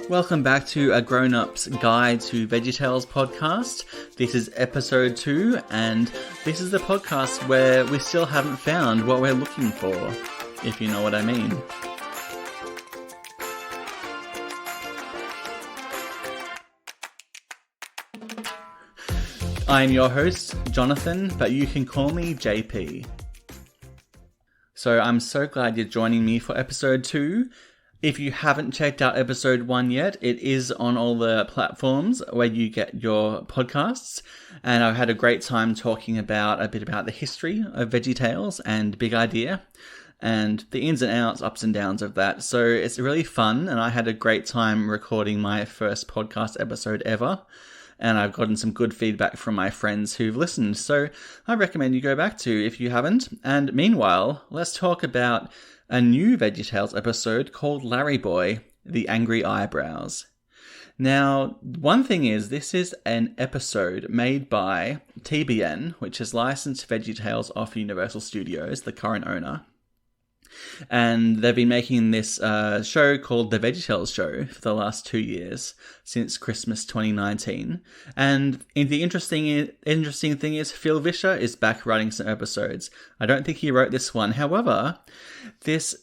Welcome back to A Grown-Up's Guide to VeggieTales Podcast. This is episode 2, and this is the podcast where we still haven't found what we're looking for, if you know what I mean. I'm your host, Jonathan, but you can call me JP. So I'm so glad you're joining me for episode 2. If you haven't checked out episode 1 yet, it is on all the platforms where you get your podcasts. And I've had a great time talking about a bit about the history of VeggieTales and Big Idea and the ins and outs, ups and downs of that. So it's really fun, and I had a great time recording my first podcast episode ever. And I've gotten some good feedback from my friends who've listened. So I recommend you go back to if you haven't. And meanwhile, let's talk about a new VeggieTales episode called Larry Boy, The Angry Eyebrows. Now, one thing is, this is an episode made by TBN, which has licensed VeggieTales off Universal Studios, the current owner. And they've been making this show called The VeggieTales Show for the last 2 years, since Christmas 2019. And the interesting thing is, Phil Vischer is back writing some episodes. I don't think he wrote this one. However, this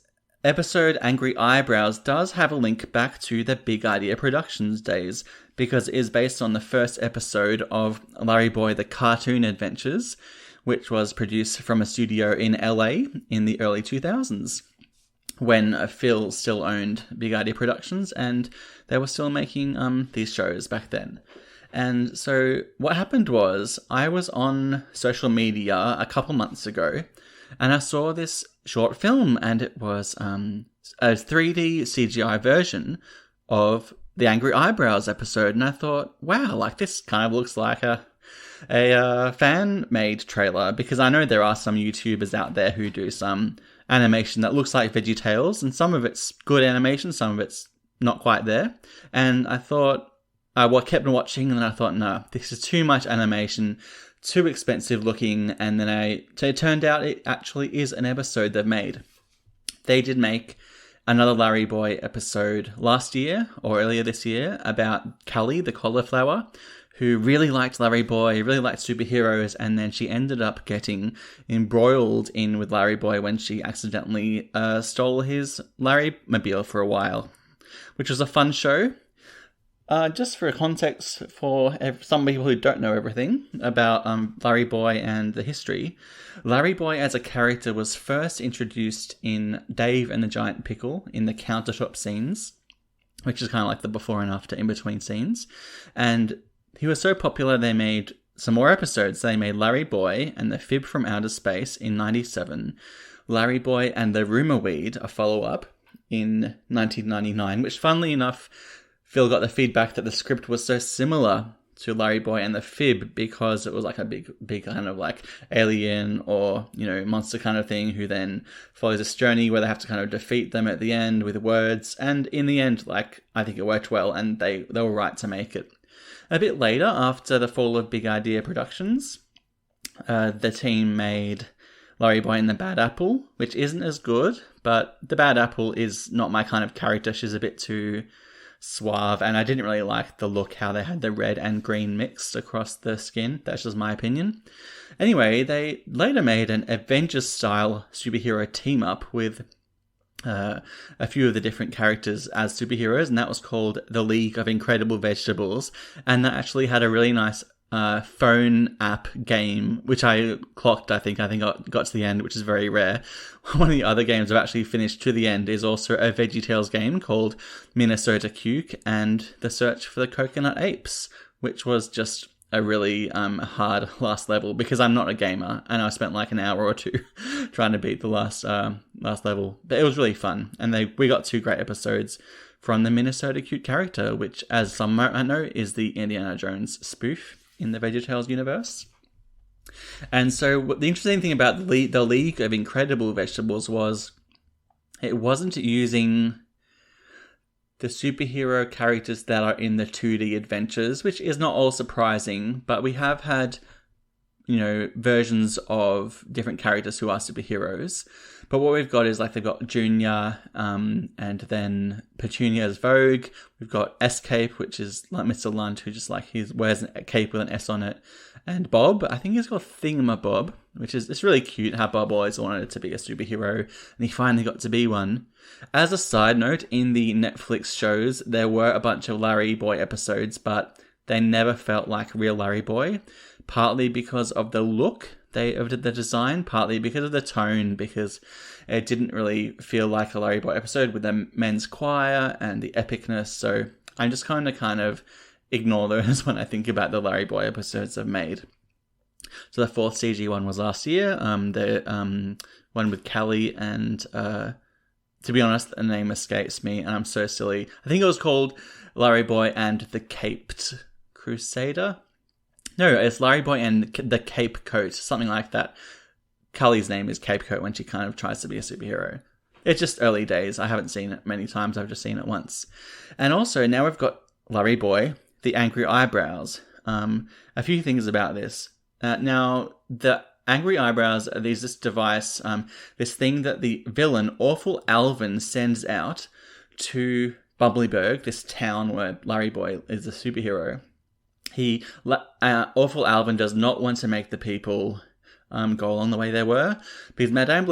episode, Angry Eyebrows, does have a link back to the Big Idea Productions days, because it is based on the first episode of Larry Boy, The Cartoon Adventures, which was produced from a studio in LA in the early 2000s, when Phil still owned Big Idea Productions, and they were still making these shows back then. And so what happened was, I was on social media a couple months ago, and I saw this short film, and it was a 3D CGI version of the Angry Eyebrows episode, and I thought, wow, like this kind of looks like a fan-made trailer, because I know there are some YouTubers out there who do some animation that looks like VeggieTales, and some of it's good animation, some of it's not quite there. And I thought, kept watching, and then I thought, no, this is too much animation, too expensive looking, and then it turned out it actually is an episode they've made. They did make another Larry Boy episode last year, or earlier this year, about Callie, the cauliflower, who really liked Larry Boy, really liked superheroes, and then she ended up getting embroiled in with Larry Boy when she accidentally stole his Larry-mobile for a while, which was a fun show. Just for context for some people who don't know everything about Larry Boy and the history, Larry Boy as a character was first introduced in Dave and the Giant Pickle in the countertop scenes, which is kind of like the before and after in-between scenes, and he was so popular they made some more episodes. They made Larry Boy and the Fib from Outer Space in 97, Larry Boy and the Rumor Weed, a follow-up, in 1999, which funnily enough, Phil got the feedback that the script was so similar to Larry Boy and the Fib because it was like a big kind of like alien or, monster kind of thing who then follows this journey where they have to kind of defeat them at the end with words. And in the end, I think it worked well, and they were right to make it. A bit later, after the fall of Big Idea Productions, the team made Larry Boy and the Bad Apple, which isn't as good, but the Bad Apple is not my kind of character. She's a bit too suave, and I didn't really like the look, how they had the red and green mixed across the skin. That's just my opinion. Anyway, they later made an Avengers-style superhero team-up with a few of the different characters as superheroes, and that was called The League of Incredible Vegetables, and that actually had a really nice phone app game, which I clocked. I think I got to the end, which is very rare. One of the other games I've actually finished to the end is also a VeggieTales game called Minnesota Cuke and The Search for the Coconut Apes, which was just a really hard last level, because I'm not a gamer, and I spent like an hour or two trying to beat the last level. But it was really fun, and we got 2 great episodes from the Minnesota Cute character, which, as some might know, is the Indiana Jones spoof in the VeggieTales universe. And so the interesting thing about the League of Incredible Vegetables was it wasn't using the superhero characters that are in the 2D adventures, which is not all surprising, but we have had, versions of different characters who are superheroes. But what we've got is like they've got Junior, and then Petunia's Vogue. We've got Escape, which is like Mr. Lunt, who just like he wears a cape with an S on it. And Bob, I think he's got Thingamabob, which is it's really cute how Bob always wanted to be a superhero, and he finally got to be one. As a side note, in the Netflix shows, there were a bunch of Larry Boy episodes, but they never felt like real Larry Boy, partly because of the look of the design, partly because of the tone, because it didn't really feel like a Larry Boy episode with the men's choir and the epicness. So I'm just kind of ignore those when I think about the Larry Boy episodes I've made. So the fourth CG one was last year. The one with Callie and to be honest, the name escapes me and I'm so silly. I think it was called Larry Boy and the Caped Crusader. No, it's Larry Boy and the Cape Coat, something like that. Callie's name is Cape Coat when she kind of tries to be a superhero. It's just early days. I haven't seen it many times. I've just seen it once. And also, now we've got Larry Boy, the Angry Eyebrows. A few things about this. Now, the Angry Eyebrows are this device, this thing that the villain, Awful Alvin, sends out to Bubblyburg, this town where Larry Boy is a superhero. Awful Alvin does not want to make the people go along the way they were, because Madame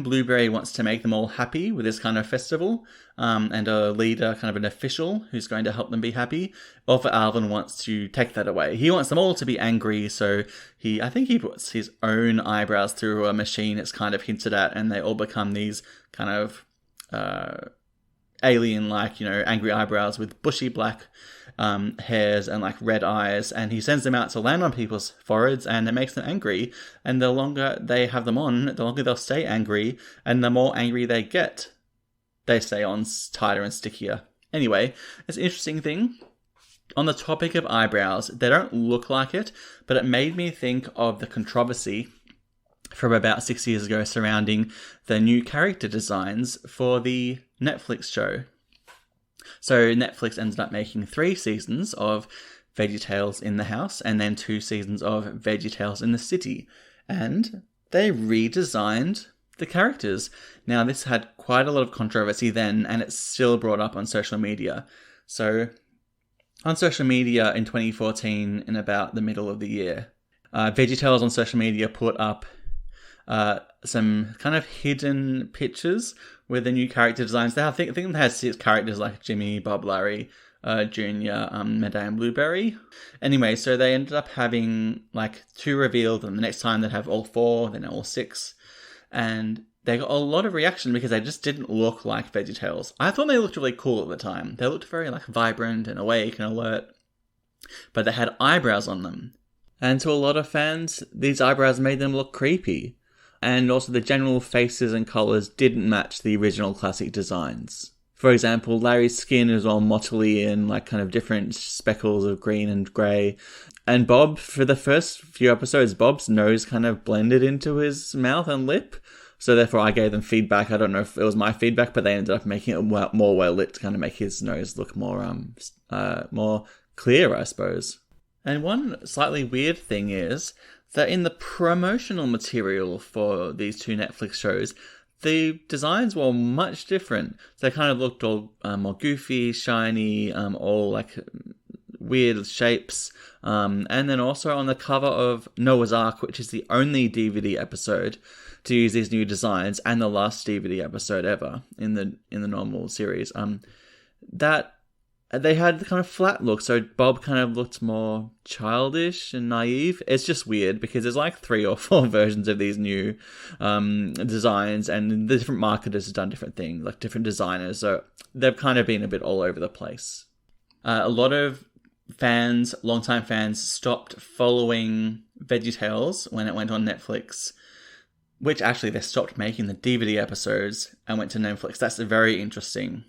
Blueberry wants to make them all happy with this kind of festival, and a leader, kind of an official, who's going to help them be happy. Awful Alvin wants to take that away. He wants them all to be angry, so I think he puts his own eyebrows through a machine, it's kind of hinted at, and they all become these kind of alien-like, angry eyebrows with bushy black hairs and like red eyes, and he sends them out to land on people's foreheads, and it makes them angry, and the longer they have them on, the longer they'll stay angry, and the more angry they get, they stay on tighter and stickier. Anyway, it's an interesting thing. On the topic of eyebrows, they don't look like it, but it made me think of the controversy from about 6 years ago surrounding the new character designs for the Netflix show. So Netflix ended up making 3 seasons of VeggieTales in the House and then 2 seasons of VeggieTales in the City. And they redesigned the characters. Now, this had quite a lot of controversy then, and it's still brought up on social media. So on social media in 2014, in about the middle of the year, VeggieTales on social media put up some kind of hidden pictures with the new character designs. I think they had 6 characters like Jimmy, Bob, Larry, Junior, Madame Blueberry. Anyway, so they ended up having like 2 revealed, and the next time they'd have all 4, then all 6. And they got a lot of reaction because they just didn't look like VeggieTales. I thought they looked really cool at the time. They looked very like vibrant and awake and alert, but they had eyebrows on them. And to a lot of fans, these eyebrows made them look creepy. And also the general faces and colours didn't match the original classic designs. For example, Larry's skin is all mottly and like kind of different speckles of green and grey. And Bob, for the first few episodes, Bob's nose kind of blended into his mouth and lip. So therefore I gave them feedback. I don't know if it was my feedback, but they ended up making it more well lit to kind of make his nose look more clear, I suppose. And one slightly weird thing is that in the promotional material for these 2 Netflix shows, the designs were much different. They kind of looked all more goofy, shiny, all like weird shapes. And then also on the cover of Noah's Ark, which is the only DVD episode to use these new designs, and the last DVD episode ever in the normal series, that they had the kind of flat look, so Bob kind of looked more childish and naive. It's just weird because there's like 3 or 4 versions of these new designs, and the different marketers have done different things, like different designers, so they've kind of been a bit all over the place. A lot of fans, longtime fans, stopped following VeggieTales when it went on Netflix, which actually they stopped making the DVD episodes and went to Netflix. That's very interesting.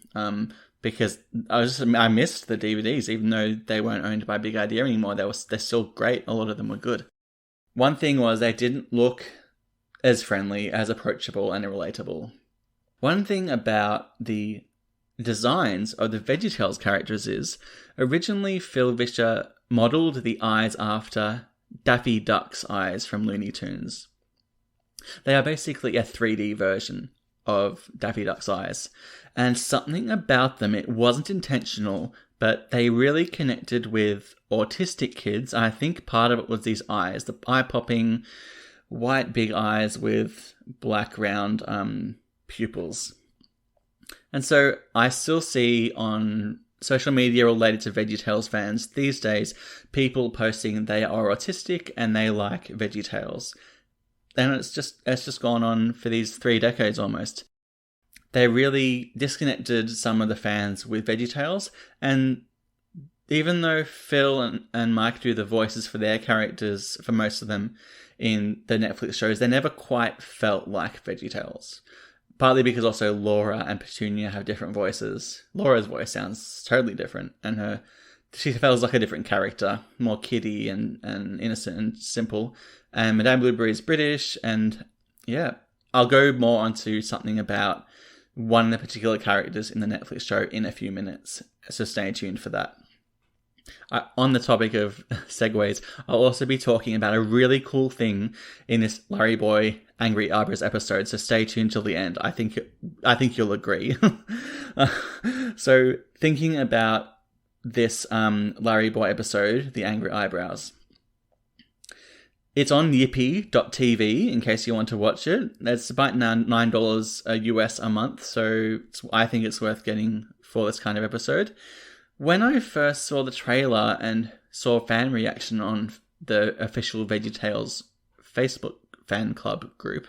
Because I missed the DVDs, even though they weren't owned by Big Idea anymore. They're still great. A lot of them were good. One thing was they didn't look as friendly, as approachable, and relatable. One thing about the designs of the VeggieTales characters is, originally Phil Vischer modelled the eyes after Daffy Duck's eyes from Looney Tunes. They are basically a 3D version of Daffy Duck's eyes. And something about them, it wasn't intentional, but they really connected with autistic kids. I think part of it was these eyes, the eye-popping, white big eyes with black round pupils. And so I still see on social media related to VeggieTales fans these days, people posting they are autistic and they like VeggieTales. And it's just gone on for these 3 decades almost. They really disconnected some of the fans with VeggieTales, and even though Phil and Mike do the voices for their characters, for most of them, in the Netflix shows, they never quite felt like VeggieTales. Partly because also Laura and Petunia have different voices. Laura's voice sounds totally different, and she feels like a different character, more kiddie and innocent and simple. And Madame Blueberry is British, and yeah, I'll go more onto something about one of the particular characters in the Netflix show in a few minutes, so stay tuned for that. On the topic of segues, I'll also be talking about a really cool thing in this Larry Boy Angry Eyebrows episode, so stay tuned till the end. I think you'll agree. So thinking about this Larry Boy episode, The Angry Eyebrows. It's on yippee.tv in case you want to watch it. It's about $9 US a month, so I think it's worth getting for this kind of episode. When I first saw the trailer and saw fan reaction on the official VeggieTales Facebook fan club group,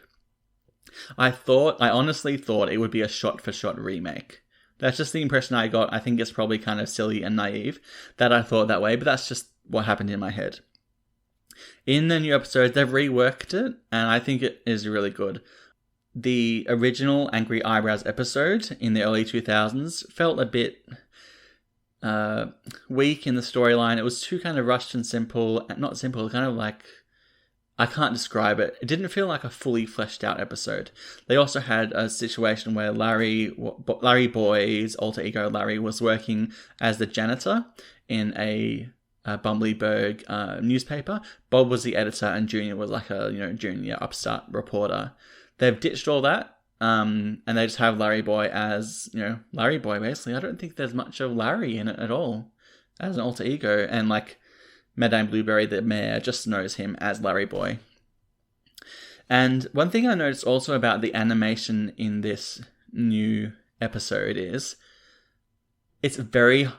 I honestly thought it would be a shot-for-shot remake. That's just the impression I got. I think it's probably kind of silly and naive that I thought that way, but that's just what happened in my head. In the new episode, they've reworked it, and I think it is really good. The original Angry Eyebrows episode in the early 2000s felt a bit weak in the storyline. It was too kind of rushed and simple. Not simple, kind of like... I can't describe it. It didn't feel like a fully fleshed out episode. They also had a situation where Larry Boy's alter ego Larry was working as the janitor in a Bumbleberg newspaper. Bob was the editor, and Junior was like a junior upstart reporter. They've ditched all that, and they just have Larry Boy as Larry Boy. Basically, I don't think there's much of Larry in it at all as an alter ego, and like Madame Blueberry, the mayor, just knows him as Larry Boy. And one thing I noticed also about the animation in this new episode is it's very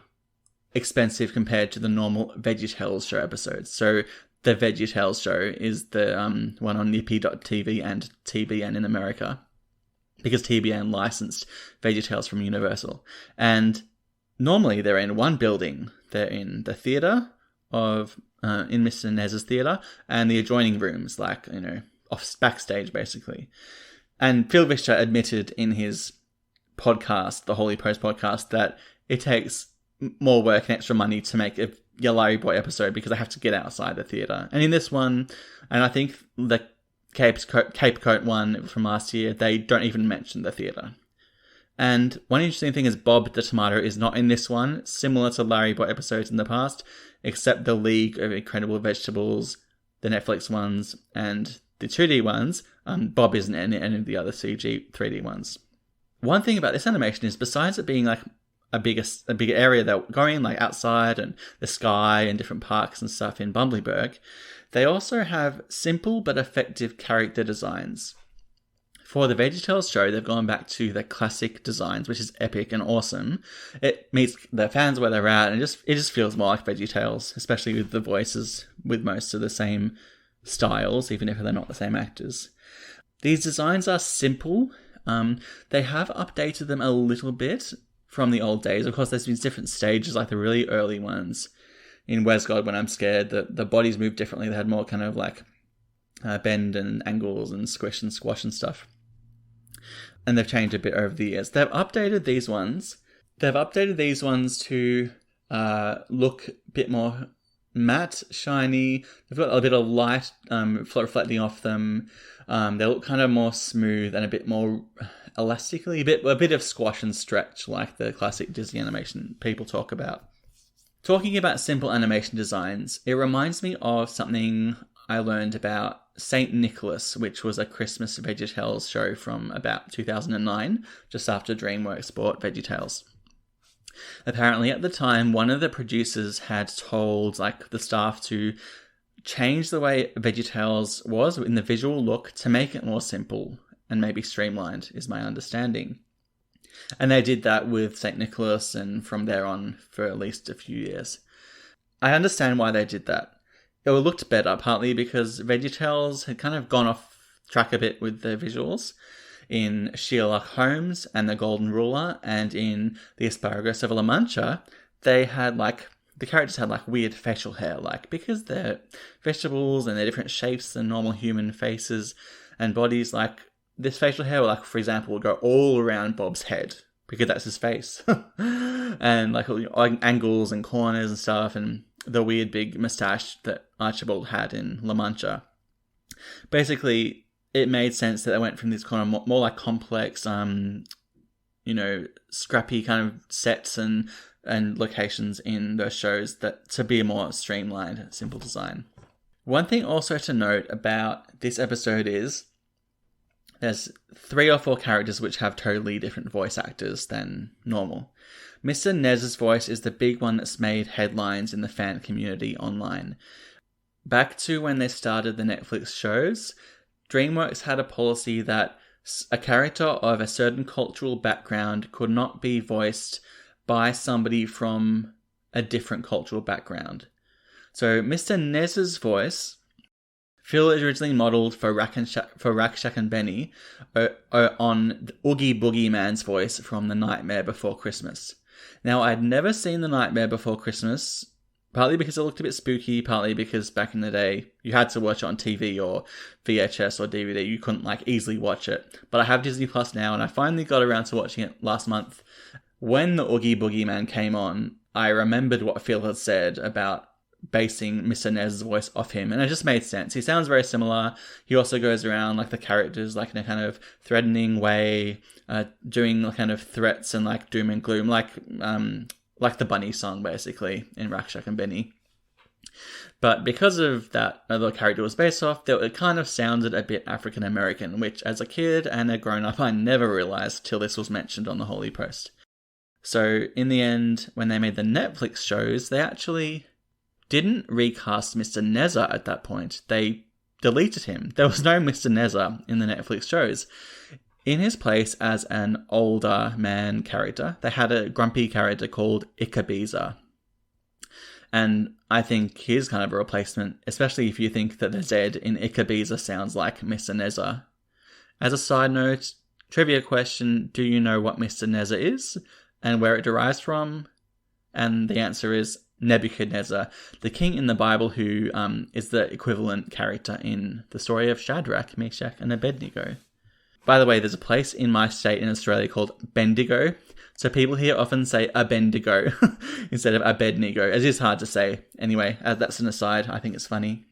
expensive compared to the normal VeggieTales show episodes. So the VeggieTales show is the one on Yippee.tv and TBN in America, because TBN licensed VeggieTales from Universal. And normally they're in one building. They're in the theatre in Mr. Nez's theatre, and the adjoining rooms, like, off backstage, basically. And Phil Vischer admitted in his podcast, the Holy Post podcast, that it takes more work and extra money to make a Larry Boy episode because they have to get outside the theatre. And in this one, and I think the Cape Coat one from last year, they don't even mention the theatre. And one interesting thing is Bob the Tomato is not in this one, similar to Larry Boy episodes in the past, except the League of Incredible Vegetables, the Netflix ones, and the 2D ones. Bob isn't in any of the other CG 3D ones. One thing about this animation is, besides it being like a bigger area they're going, like outside and the sky and different parks and stuff in Bumbleberg, they also have simple but effective character designs. For the VeggieTales show, they've gone back to the classic designs, which is epic and awesome. It meets the fans where they're at, and it just feels more like VeggieTales, especially with the voices, with most of the same styles, even if they're not the same actors. These designs are simple. They have updated them a little bit from the old days. Of course, there's been different stages, like the really early ones. In Where's God When I'm Scared, the bodies move differently. They had more kind of like bend and angles and squish and squash and stuff. And they've changed a bit over the years. They've updated these ones. They've updated these ones to look a bit more matte, shiny. They've got a bit of light reflecting off them. They look kind of more smooth and a bit more elastically, a bit of squash and stretch, like the classic Disney animation people talk about. Talking about simple animation designs, it reminds me of something I learned about Saint Nicholas, which was a Christmas VeggieTales show from about 2009, just after DreamWorks bought VeggieTales. Apparently, at the time, one of the producers had told the staff to change the way VeggieTales was in the visual look to make it more simple and maybe streamlined, is my understanding. And they did that with St. Nicholas, and from there on for at least a few years. I understand why they did that. It looked better, partly because VeggieTales had kind of gone off track a bit with the visuals. In Sherlock Holmes and the Golden Ruler, and in The Asparagus of La Mancha, they had the characters had weird facial hair, because they're vegetables and they're different shapes than normal human faces and bodies. This facial hair, for example, would go all around Bob's head because that's his face, and angles and corners and stuff, and the weird big mustache that Archibald had in La Mancha. Basically, it made sense that they went from these kind of more complex, scrappy kind of sets and locations in those shows to be a more streamlined, simple design. One thing also to note about this episode is there's 3 or 4 characters which have totally different voice actors than normal. Mr. Nez's voice is the big one that's made headlines in the fan community online. Back to when they started the Netflix shows, DreamWorks had a policy that a character of a certain cultural background could not be voiced by somebody from a different cultural background. So Mr. Nez's voice, Phil originally modelled for Rack Shack and Benny on Oogie Boogie Man's voice from The Nightmare Before Christmas. Now, I'd never seen The Nightmare Before Christmas, partly because it looked a bit spooky, partly because back in the day, you had to watch it on TV or VHS or DVD. You couldn't easily watch it. But I have Disney Plus now, and I finally got around to watching it last month. When the Oogie Boogie Man came on, I remembered what Phil had said about basing Mr. Nez's voice off him, and it just made sense. He sounds very similar. He also goes around the characters in a kind of threatening way, doing kind of threats and doom and gloom, like the bunny song basically in Rack Shack and Benny. But because of that, the character was based off, it kind of sounded a bit African American, which as a kid and a grown up I never realised till this was mentioned on the Holy Post. So in the end, when they made the Netflix shows, they actually didn't recast Mr. Neza at that point. They deleted him. There was no Mr. Neza in the Netflix shows. In his place as an older man character, they had a grumpy character called Ichabeza. And I think he's kind of a replacement, especially if you think that the Z in Ichabeza sounds like Mr. Neza. As a side note, trivia question, do you know what Mr. Neza is and where it derives from? And the answer is Nebuchadnezzar, the king in the Bible who is the equivalent character in the story of Shadrach, Meshach, and Abednego. By the way, there's a place in my state in Australia called Bendigo, so people here often say Abendigo instead of Abednego. It is hard to say. Anyway, that's an aside. I think it's funny.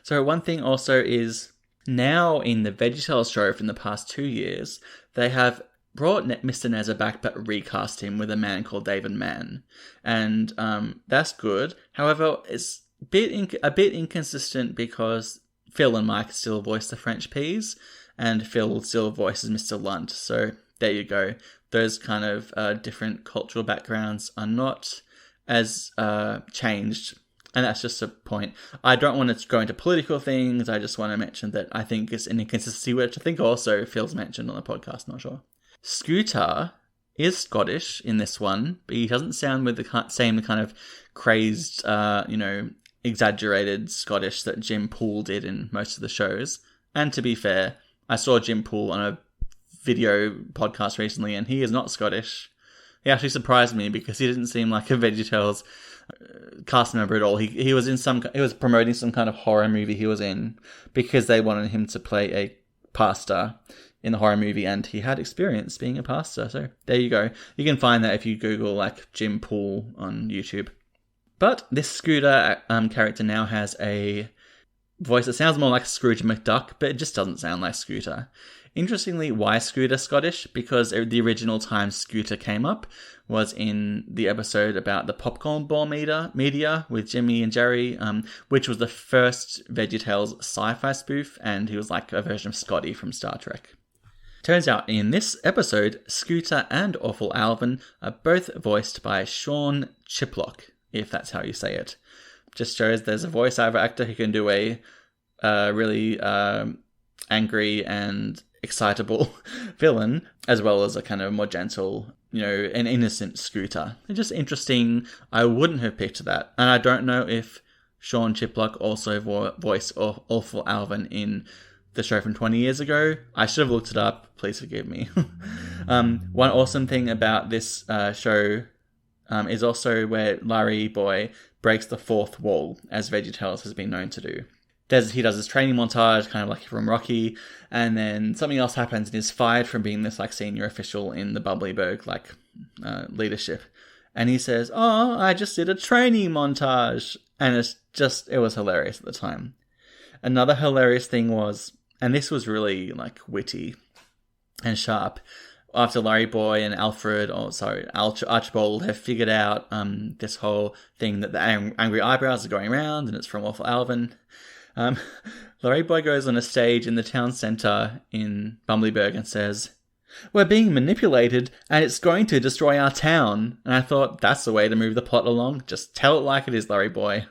So one thing also is, now in the VeggieTales show from the past 2 years, they have brought Mr. Neza back but recast him with a man called David Mann. And that's good. However, it's a bit inconsistent because Phil and Mike still voice the French peas, and Phil still voices Mr. Lunt. So there you go. Those kind of different cultural backgrounds are not as changed. And that's just a point. I don't want to go into political things. I just want to mention that I think it's an inconsistency, which I think also Phil's mentioned on the podcast. Not sure. Scooter is Scottish in this one, but he doesn't sound with the same kind of crazed, exaggerated Scottish that Jim Poole did in most of the shows. And to be fair, I saw Jim Poole on a video podcast recently, and he is not Scottish. He actually surprised me because he didn't seem like a VeggieTales cast member at all. He was promoting some kind of horror movie he was in because they wanted him to play a pastor in the horror movie, and he had experience being a pastor. So there you go. You can find that if you Google Jim Poole on YouTube. But this Scooter character now has a voice that sounds more like Scrooge McDuck, but it just doesn't sound like Scooter. Interestingly, why Scooter Scottish? Because the original time Scooter came up was in the episode about the popcorn ball media with Jimmy and Jerry, which was the first VeggieTales sci-fi spoof, and he was like a version of Scotty from Star Trek. Turns out in this episode, Scooter and Awful Alvin are both voiced by Sean Chiplock, if that's how you say it. Just shows there's a voiceover actor who can do a really angry and excitable villain, as well as a kind of more gentle, an innocent Scooter. It's just interesting. I wouldn't have picked that. And I don't know if Sean Chiplock also voiced Awful Alvin in the show from 20 years ago. I should have looked it up. Please forgive me. One awesome thing about this show is also where Larry Boy breaks the fourth wall, as VeggieTales has been known to do. He does his training montage, kind of like from Rocky, and then something else happens and is fired from being this senior official in the Bubblyberg leadership. And he says, "Oh, I just did a training montage," and it was hilarious at the time. Another hilarious thing was, and this was really witty and sharp, after Larry Boy and Archibald have figured out this whole thing that the angry eyebrows are going around, and it's from Awful Alvin. Larry Boy goes on a stage in the town centre in Bumbleberg and says, "We're being manipulated and it's going to destroy our town." And I thought, that's the way to move the plot along. Just tell it like it is, Larry Boy.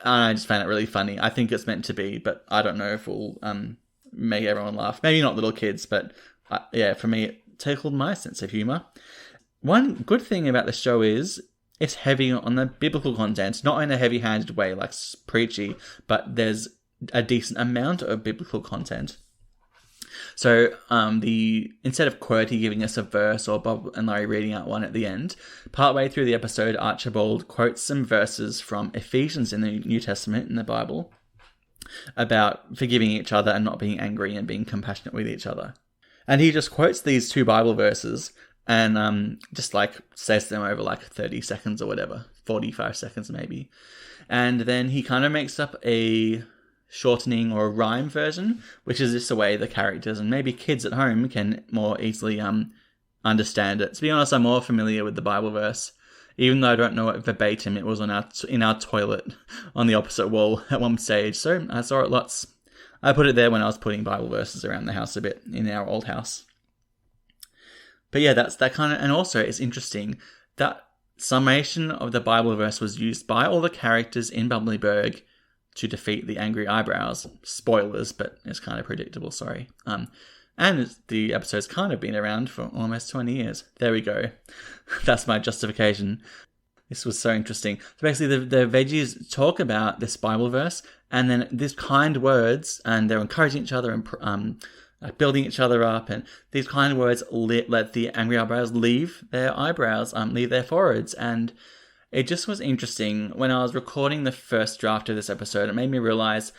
I just found it really funny. I think it's meant to be, but I don't know if we'll make everyone laugh. Maybe not little kids, but for me, it tickled my sense of humour. One good thing about the show is it's heavy on the biblical content, not in a heavy-handed way like preachy, but there's a decent amount of biblical content. So instead of QWERTY giving us a verse or Bob and Larry reading out one at the end, partway through the episode, Archibald quotes some verses from Ephesians in the New Testament in the Bible about forgiving each other and not being angry and being compassionate with each other. And he just quotes these two Bible verses and just says them over 30 seconds or whatever, 45 seconds maybe. And then he kind of makes up a shortening or a rhyme version, which is just the way the characters and maybe kids at home can more easily understand it. To be honest, I'm more familiar with the Bible verse, even though I don't know it verbatim. It was in our toilet on the opposite wall at one stage, so I saw it lots. I put it there when I was putting Bible verses around the house a bit in our old house. But yeah, that's that kind of, and also it's interesting that summation of the Bible verse was used by all the characters in Bumbleberg to defeat the angry eyebrows. Spoilers, but it's kind of predictable, sorry. And the episode's kind of been around for almost 20 years. There we go. That's my justification. This was so interesting. So basically the veggies talk about this Bible verse and then these kind words, and they're encouraging each other and building each other up, and these kind of words let the angry eyebrows leave their eyebrows, leave their foreheads. And it just was interesting. When I was recording the first draft of this episode, it made me realize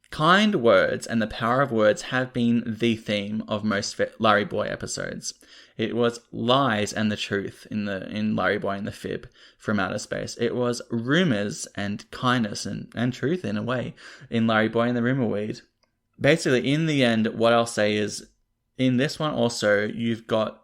kind words and the power of words have been the theme of most Larry Boy episodes. It was lies and the truth in Larry Boy and the Fib from Outer Space. It was rumors and kindness and truth in a way in Larry Boy and the Rumor Weed. Basically, in the end, what I'll say is, in this one also, you've got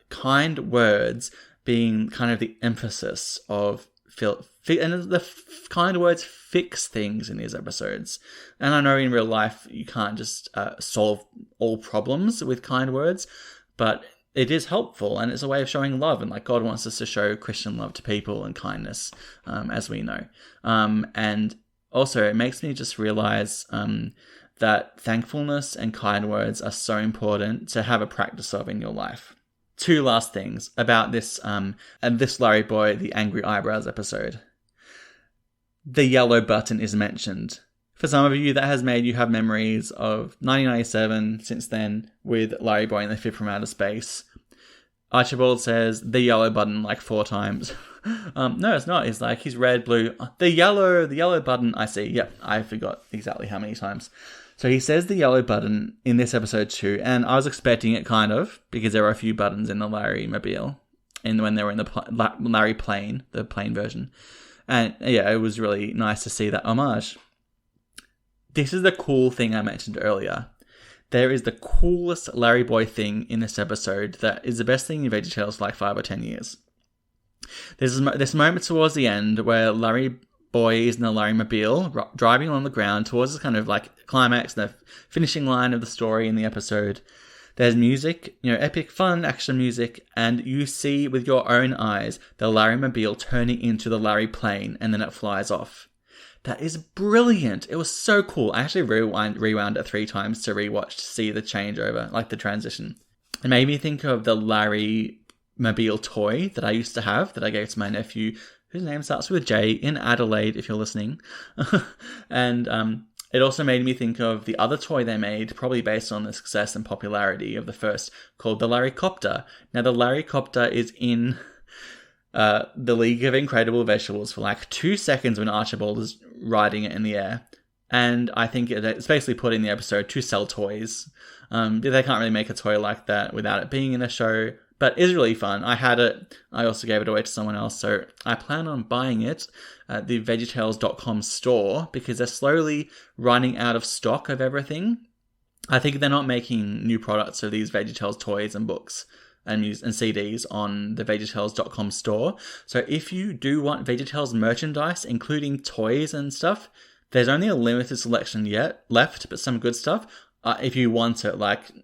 kind words being kind of the emphasis of and the kind words fix things in these episodes. And I know in real life you can't just solve all problems with kind words, but it is helpful and it's a way of showing love, and God wants us to show Christian love to people and kindness, as we know. And also it makes me just realize that thankfulness and kind words are so important to have a practice of in your life. Two last things about this and this Larry Boy, the Angry Eyebrows episode. The yellow button is mentioned. For some of you, that has made you have memories of 1997, since then, with Larry Boy and the Fib from Outer Space. Archibald says the yellow button 4 times. No, it's not. It's he's red, blue. The yellow button, I see. Yep, I forgot exactly how many times. So he says the yellow button in this episode too, and I was expecting it kind of, because there were a few buttons in the Larry mobile, when they were in the Larry plane, the plane version. And yeah, it was really nice to see that homage. This is the cool thing I mentioned earlier. There is the coolest Larry Boy thing in this episode that is the best thing in VeggieTales for like 5 or 10 years. There's this moment towards the end where Larry Boy is in the Larry Mobile, driving along the ground towards this kind of like climax, the finishing line of the story in the episode. There's music, epic fun action music, and you see with your own eyes the Larry Mobile turning into the Larry plane, and then it flies off. That is brilliant. It was so cool. I actually rewound it 3 times to rewatch to see the changeover, like the transition. It made me think of the Larry Mobile toy that I used to have, that I gave to my nephew, whose name starts with J, in Adelaide, if you're listening. And it also made me think of the other toy they made, probably based on the success and popularity of the first, called the Larry Copter. Now, the Larry Copter is in the League of Incredible Vegetables for like 2 seconds when Archibald is riding it in the air. And I think it's basically put in the episode to sell toys. They can't really make a toy like that without it being in a show. But it's really fun. I had it. I also gave it away to someone else. So I plan on buying it at the VeggieTales.com store because they're slowly running out of stock of everything. I think they're not making new products of these VeggieTales toys and books and CDs on the VeggieTales.com store. So if you do want VeggieTales merchandise, including toys and stuff, there's only a limited selection yet left, but some good stuff. If you want it,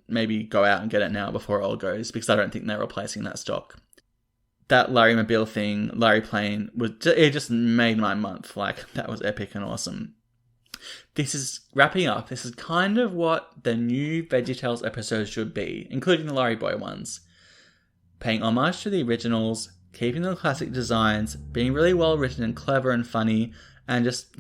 maybe go out and get it now before it all goes, because I don't think they're replacing that stock. That Larry Mobile thing, Larry Plane, it just made my month. That was epic and awesome. This is wrapping up. This is kind of what the new VeggieTales episodes should be, including the Larry Boy ones. Paying homage to the originals, keeping the classic designs, being really well written and clever and funny, and just,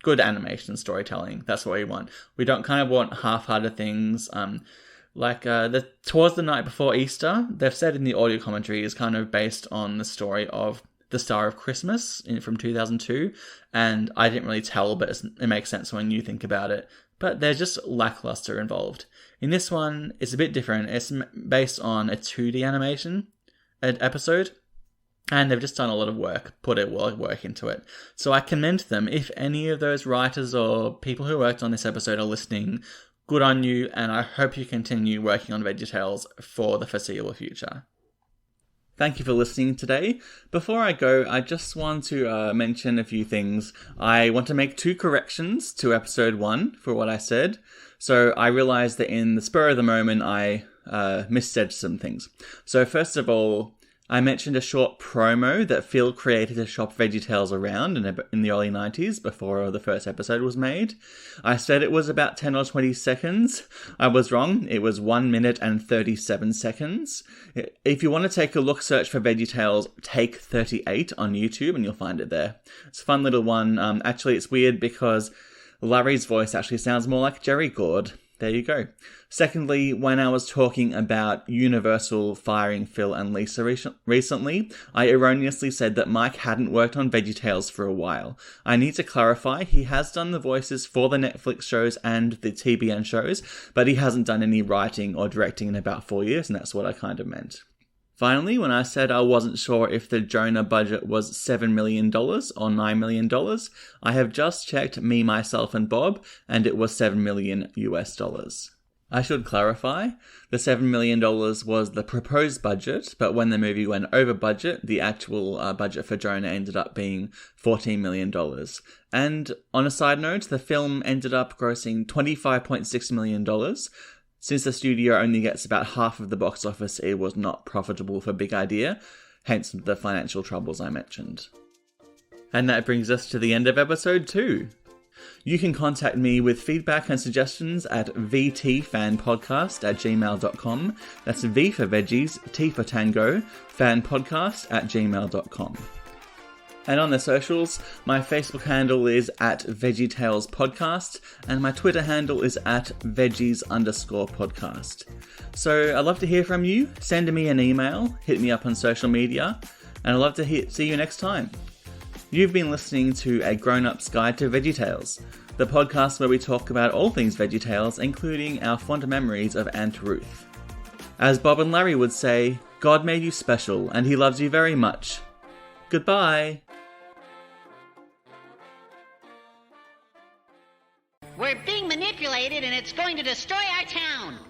good animation storytelling. That's what we want. We don't kind of want half-hearted things. Towards the Night Before Easter, they've said in the audio commentary, is kind of based on the story of The Star of Christmas from 2002. And I didn't really tell, but it makes sense when you think about it. But they're just lackluster involved. In this one, it's a bit different. It's based on a 2D animation episode. And they've just done a lot of work, put a lot of work into it. So I commend them. If any of those writers or people who worked on this episode are listening, good on you, and I hope you continue working on VeggieTales for the foreseeable future. Thank you for listening today. Before I go, I just want to mention a few things. I want to make 2 corrections to episode 1 for what I said. So I realized that in the spur of the moment, I missaid some things. So first of all, I mentioned a short promo that Phil created to shop VeggieTales around in the early 90s, before the first episode was made. I said it was about 10 or 20 seconds. I was wrong. It was 1 minute and 37 seconds. If you want to take a look, search for VeggieTales Take 38 on YouTube and you'll find it there. It's a fun little one. Actually, it's weird because Larry's voice actually sounds more like Jerry Gord. There you go. Secondly, when I was talking about Universal firing Phil and Lisa recently, I erroneously said that Mike hadn't worked on VeggieTales for a while. I need to clarify, he has done the voices for the Netflix shows and the TBN shows, but he hasn't done any writing or directing in about 4 years, and that's what I kind of meant. Finally, when I said I wasn't sure if the Jonah budget was $7 million or $9 million, I have just checked Me, Myself and Bob, and it was $7 million US. I should clarify, the $7 million was the proposed budget, but when the movie went over budget, the actual budget for Jonah ended up being $14 million. And on a side note, the film ended up grossing $25.6 million. Since the studio only gets about half of the box office, it was not profitable for Big Idea, hence the financial troubles I mentioned. And that brings us to the end of episode 2. You can contact me with feedback and suggestions at vtfanpodcast@gmail.com. That's V for veggies, T for tango, fanpodcast@gmail.com. And on the socials, my Facebook handle is at VeggieTales Podcast, and my Twitter handle is at veggies_podcast. So I'd love to hear from you. Send me an email, hit me up on social media, and I'd love to see you next time. You've been listening to A Grown-Up's Guide to VeggieTales, the podcast where we talk about all things VeggieTales, including our fond memories of Aunt Ruth. As Bob and Larry would say, God made you special, and he loves you very much. Goodbye! We're being manipulated activated and it's going to destroy our town.